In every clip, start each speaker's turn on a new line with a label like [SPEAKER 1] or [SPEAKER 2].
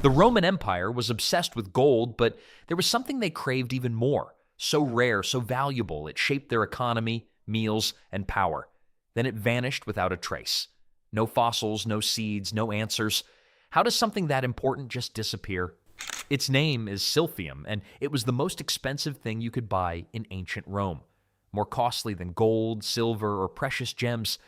[SPEAKER 1] The Roman Empire was obsessed with gold, but there was something they craved even more. So rare, so valuable, it shaped their economy, meals, and power. Then it vanished without a trace. No fossils, no seeds, no answers. How does something that important just disappear? Its name is Silphium, and it was the most expensive thing you could buy in ancient Rome. More costly than gold, silver, or precious gems,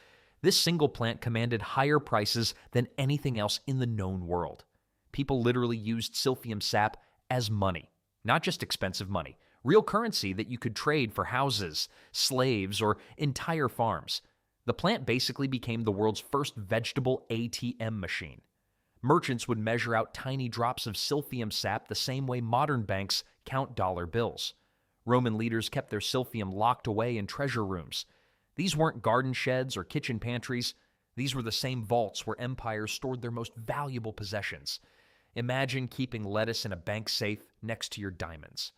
[SPEAKER 1] this single plant commanded higher prices than anything else in the known world. People literally used Silphium sap as money, not just expensive money, real currency that you could trade for houses, slaves, or entire farms. The plant basically became the world's first vegetable ATM machine. Merchants would measure out tiny drops of Silphium sap the same way modern banks count dollar bills. Roman leaders kept their Silphium locked away in treasure rooms. These weren't garden sheds or kitchen pantries. These were the same vaults where empires stored their most valuable possessions. Imagine keeping lettuce in a bank safe next to your diamonds.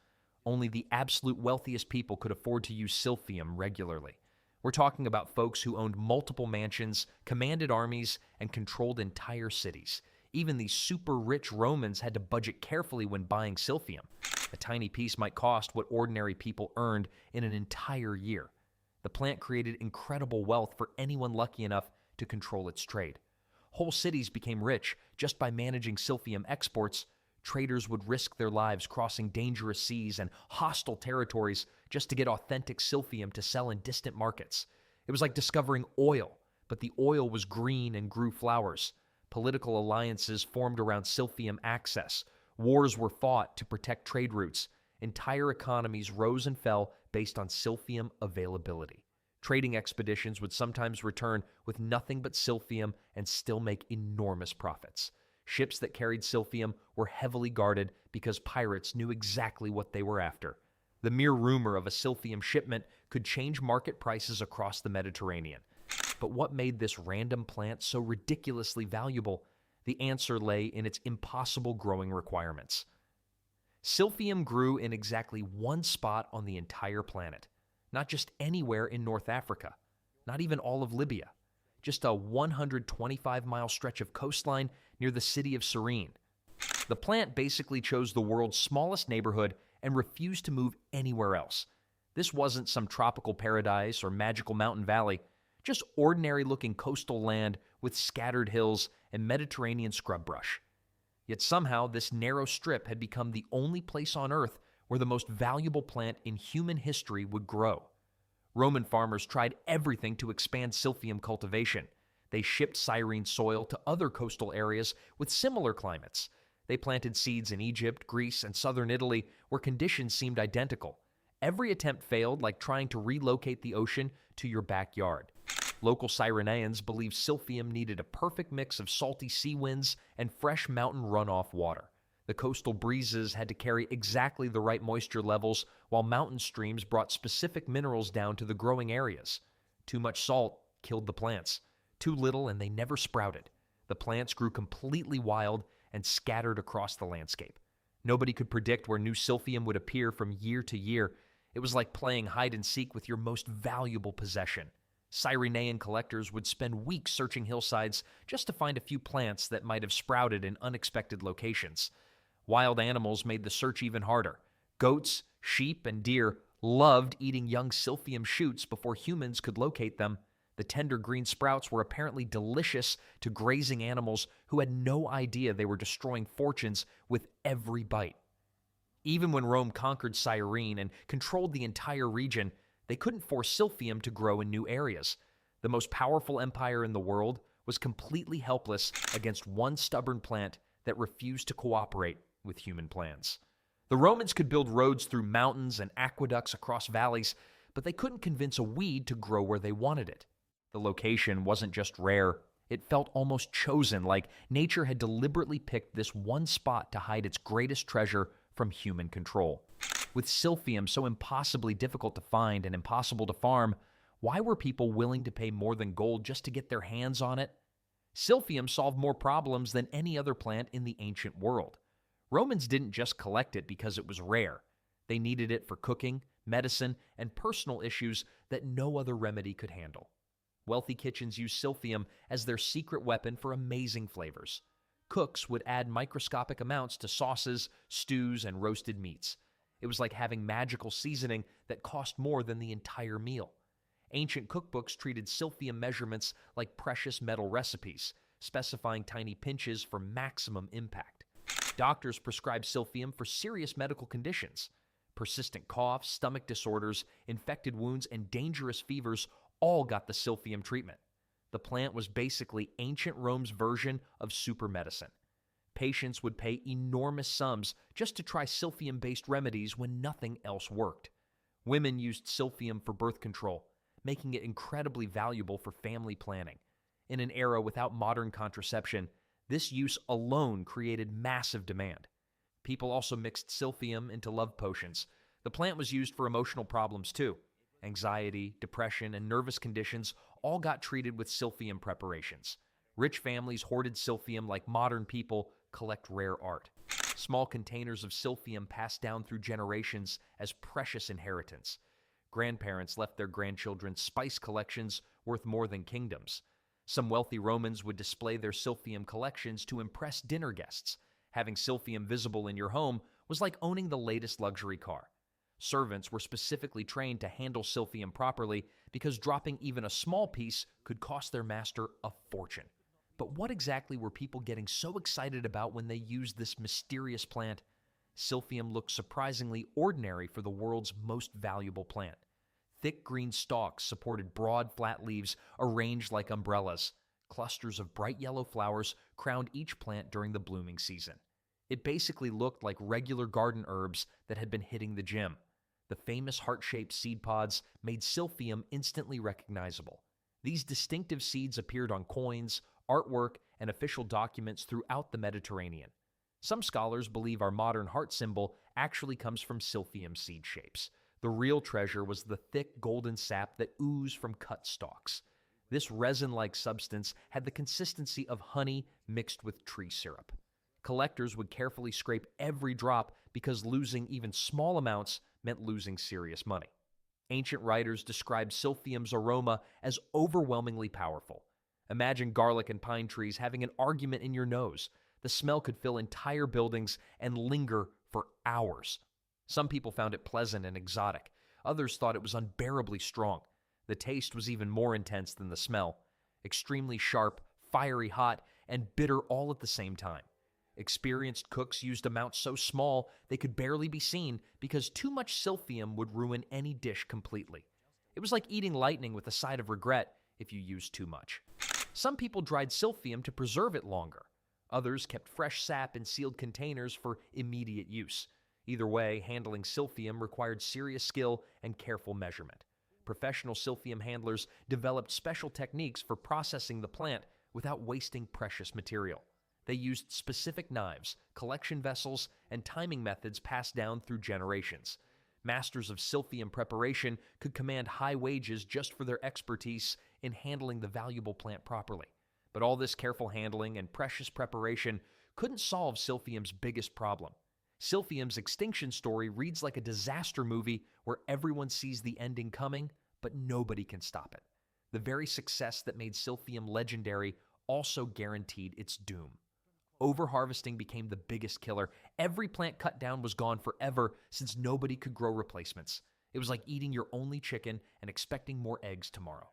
[SPEAKER 1] Only the absolute wealthiest people could afford to use Silphium regularly. We're talking about folks who owned multiple mansions, commanded armies, and controlled entire cities. Even these super-rich Romans had to budget carefully when buying Silphium. A tiny piece might cost what ordinary people earned in an entire year. The plant created incredible wealth for anyone lucky enough to control its trade. Whole cities became rich just by managing Silphium exports. Traders would risk their lives crossing dangerous seas and hostile territories just to get authentic Silphium to sell in distant markets. It was like discovering oil, but the oil was green and grew flowers. Political alliances formed around Silphium access. Wars were fought to protect trade routes. Entire economies rose and fell based on Silphium availability. Trading expeditions would sometimes return with nothing but Silphium and still make enormous profits. Ships that carried Silphium were heavily guarded because pirates knew exactly what they were after. The mere rumor of a Silphium shipment could change market prices across the Mediterranean. But what made this random plant so ridiculously valuable? The answer lay in its impossible growing requirements. Silphium grew in exactly one spot on the entire planet. Not just anywhere in North Africa, not even all of Libya. Just a 125-mile stretch of coastline near the city of Cyrene. The plant basically chose the world's smallest neighborhood and refused to move anywhere else. This wasn't some tropical paradise or magical mountain valley, just ordinary-looking coastal land with scattered hills and Mediterranean scrub brush. Yet somehow, this narrow strip had become the only place on Earth where the most valuable plant in human history would grow. Roman farmers tried everything to expand Silphium cultivation. They shipped Cyrene soil to other coastal areas with similar climates. They planted seeds in Egypt, Greece, and southern Italy where conditions seemed identical. Every attempt failed, like trying to relocate the ocean to your backyard. Local Cyrenaeans believed Silphium needed a perfect mix of salty sea winds and fresh mountain runoff water. The coastal breezes had to carry exactly the right moisture levels, while mountain streams brought specific minerals down to the growing areas. Too much salt killed the plants. Too little, and they never sprouted. The plants grew completely wild and scattered across the landscape. Nobody could predict where new Silphium would appear from year to year. It was like playing hide-and-seek with your most valuable possession. Cyrenaean collectors would spend weeks searching hillsides just to find a few plants that might have sprouted in unexpected locations. Wild animals made the search even harder. Goats, sheep, and deer loved eating young Silphium shoots before humans could locate them. The tender green sprouts were apparently delicious to grazing animals who had no idea they were destroying fortunes with every bite. Even when Rome conquered Cyrene and controlled the entire region, they couldn't force Silphium to grow in new areas. The most powerful empire in the world was completely helpless against one stubborn plant that refused to cooperate with human plans. The Romans could build roads through mountains and aqueducts across valleys, but they couldn't convince a weed to grow where they wanted it. The location wasn't just rare, it felt almost chosen, like nature had deliberately picked this one spot to hide its greatest treasure from human control. With Silphium so impossibly difficult to find and impossible to farm, why were people willing to pay more than gold just to get their hands on it? Silphium solved more problems than any other plant in the ancient world. Romans didn't just collect it because it was rare. They needed it for cooking, medicine, and personal issues that no other remedy could handle. Wealthy kitchens used Silphium as their secret weapon for amazing flavors. Cooks would add microscopic amounts to sauces, stews, and roasted meats. It was like having magical seasoning that cost more than the entire meal. Ancient cookbooks treated silphium measurements like precious metal recipes, specifying tiny pinches for maximum impact. Doctors prescribed silphium for serious medical conditions. Persistent coughs, stomach disorders, infected wounds, and dangerous fevers all got the silphium treatment. The plant was basically ancient Rome's version of super medicine. Patients would pay enormous sums just to try silphium-based remedies when nothing else worked. Women used silphium for birth control, making it incredibly valuable for family planning. In an era without modern contraception, this use alone created massive demand. People also mixed silphium into love potions. The plant was used for emotional problems too. Anxiety, depression, and nervous conditions all got treated with silphium preparations. Rich families hoarded silphium like modern people collect rare art. Small containers of silphium passed down through generations as precious inheritance. Grandparents left their grandchildren spice collections worth more than kingdoms. Some wealthy Romans would display their silphium collections to impress dinner guests. Having silphium visible in your home was like owning the latest luxury car. Servants were specifically trained to handle silphium properly because dropping even a small piece could cost their master a fortune. But what exactly were people getting so excited about when they used this mysterious plant? Silphium looked surprisingly ordinary for the world's most valuable plant. Thick green stalks supported broad, flat leaves arranged like umbrellas. Clusters of bright yellow flowers crowned each plant during the blooming season. It basically looked like regular garden herbs that had been hitting the gym. The famous heart-shaped seed pods made silphium instantly recognizable. These distinctive seeds appeared on coins, artwork, and official documents throughout the Mediterranean. Some scholars believe our modern heart symbol actually comes from silphium seed shapes. The real treasure was the thick golden sap that oozed from cut stalks. This resin-like substance had the consistency of honey mixed with tree syrup. Collectors would carefully scrape every drop because losing even small amounts meant losing serious money. Ancient writers described silphium's aroma as overwhelmingly powerful. Imagine garlic and pine trees having an argument in your nose. The smell could fill entire buildings and linger for hours. Some people found it pleasant and exotic. Others thought it was unbearably strong. The taste was even more intense than the smell. Extremely sharp, fiery hot, and bitter all at the same time. Experienced cooks used amounts so small they could barely be seen because too much silphium would ruin any dish completely. It was like eating lightning with a side of regret if you used too much. Some people dried silphium to preserve it longer. Others kept fresh sap in sealed containers for immediate use. Either way, handling silphium required serious skill and careful measurement. Professional silphium handlers developed special techniques for processing the plant without wasting precious material. They used specific knives, collection vessels, and timing methods passed down through generations. Masters of silphium preparation could command high wages just for their expertise in handling the valuable plant properly. But all this careful handling and precious preparation couldn't solve silphium's biggest problem. Silphium's extinction story reads like a disaster movie where everyone sees the ending coming, but nobody can stop it. The very success that made silphium legendary also guaranteed its doom. Overharvesting became the biggest killer. Every plant cut down was gone forever since nobody could grow replacements. It was like eating your only chicken and expecting more eggs tomorrow.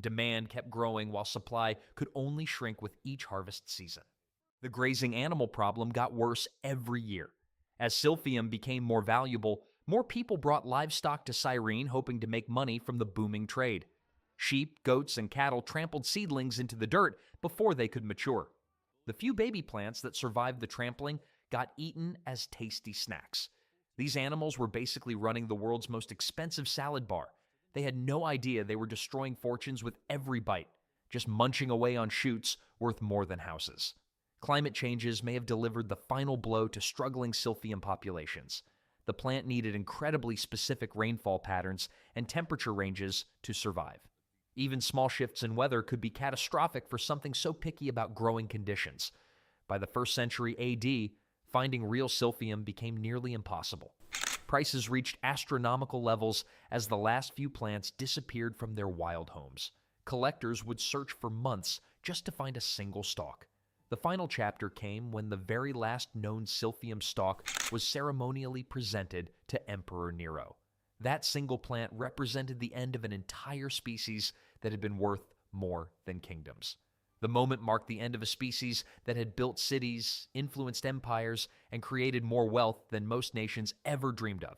[SPEAKER 1] Demand kept growing while supply could only shrink with each harvest season. The grazing animal problem got worse every year. As silphium became more valuable, more people brought livestock to Cyrene hoping to make money from the booming trade. Sheep, goats, and cattle trampled seedlings into the dirt before they could mature. The few baby plants that survived the trampling got eaten as tasty snacks. These animals were basically running the world's most expensive salad bar. They had no idea they were destroying fortunes with every bite, just munching away on shoots worth more than houses. Climate changes may have delivered the final blow to struggling silphium populations. The plant needed incredibly specific rainfall patterns and temperature ranges to survive. Even small shifts in weather could be catastrophic for something so picky about growing conditions. By the 1st century AD, finding real silphium became nearly impossible. Prices reached astronomical levels as the last few plants disappeared from their wild homes. Collectors would search for months just to find a single stalk. The final chapter came when the very last known Silphium stalk was ceremonially presented to Emperor Nero. That single plant represented the end of an entire species that had been worth more than kingdoms. The moment marked the end of a species that had built cities, influenced empires, and created more wealth than most nations ever dreamed of.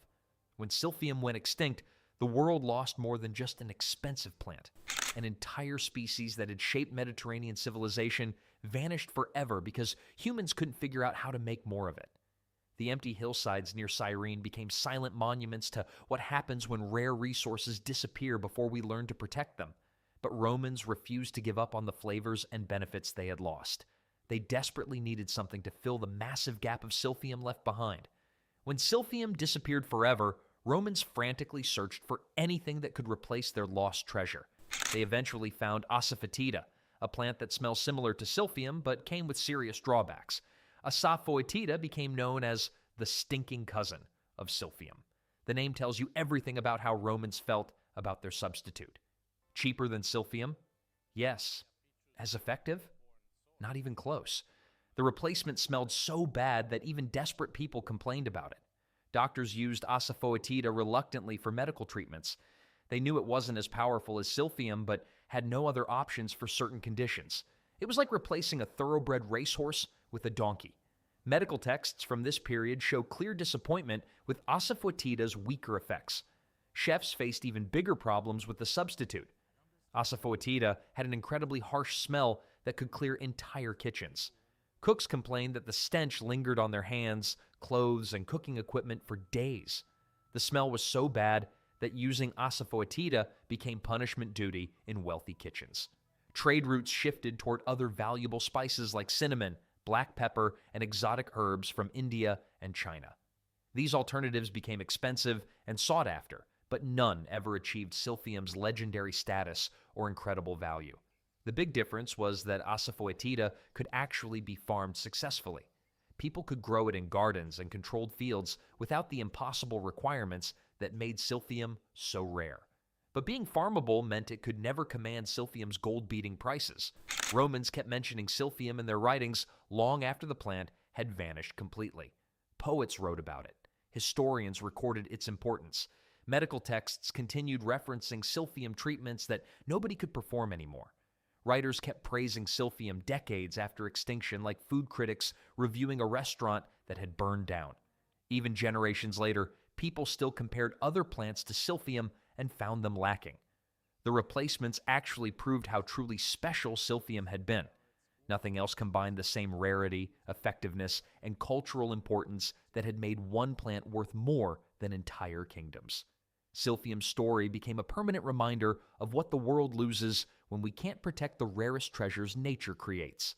[SPEAKER 1] When Silphium went extinct, the world lost more than just an expensive plant. An entire species that had shaped Mediterranean civilization vanished forever because humans couldn't figure out how to make more of it. The empty hillsides near Cyrene became silent monuments to what happens when rare resources disappear before we learn to protect them. But Romans refused to give up on the flavors and benefits they had lost. They desperately needed something to fill the massive gap of Silphium left behind. When Silphium disappeared forever, Romans frantically searched for anything that could replace their lost treasure. They eventually found asafoetida, a plant that smells similar to Silphium but came with serious drawbacks. Asafoetida became known as the stinking cousin of Silphium. The name tells you everything about how Romans felt about their substitute. Cheaper than Silphium? Yes. As effective? Not even close. The replacement smelled so bad that even desperate people complained about it. Doctors used asafoetida reluctantly for medical treatments. They knew it wasn't as powerful as Silphium, but had no other options for certain conditions. It was like replacing a thoroughbred racehorse with a donkey. Medical texts from this period show clear disappointment with asafoetida's weaker effects. Chefs faced even bigger problems with the substitute. Asafoetida had an incredibly harsh smell that could clear entire kitchens. Cooks complained that the stench lingered on their hands, clothes, and cooking equipment for days. The smell was so bad that using asafoetida became punishment duty in wealthy kitchens. Trade routes shifted toward other valuable spices like cinnamon, black pepper, and exotic herbs from India and China. These alternatives became expensive and sought after, but none ever achieved Silphium's legendary status or incredible value. The big difference was that asafoetida could actually be farmed successfully. People could grow it in gardens and controlled fields without the impossible requirements that made Silphium so rare. But being farmable meant it could never command Silphium's gold-beating prices. Romans kept mentioning Silphium in their writings long after the plant had vanished completely. Poets wrote about it. Historians recorded its importance. Medical texts continued referencing Silphium treatments that nobody could perform anymore. Writers kept praising Silphium decades after extinction, like food critics reviewing a restaurant that had burned down. Even generations later, people still compared other plants to Silphium and found them lacking. The replacements actually proved how truly special Silphium had been. Nothing else combined the same rarity, effectiveness, and cultural importance that had made one plant worth more than entire kingdoms. Silphium's story became a permanent reminder of what the world loses when we can't protect the rarest treasures nature creates.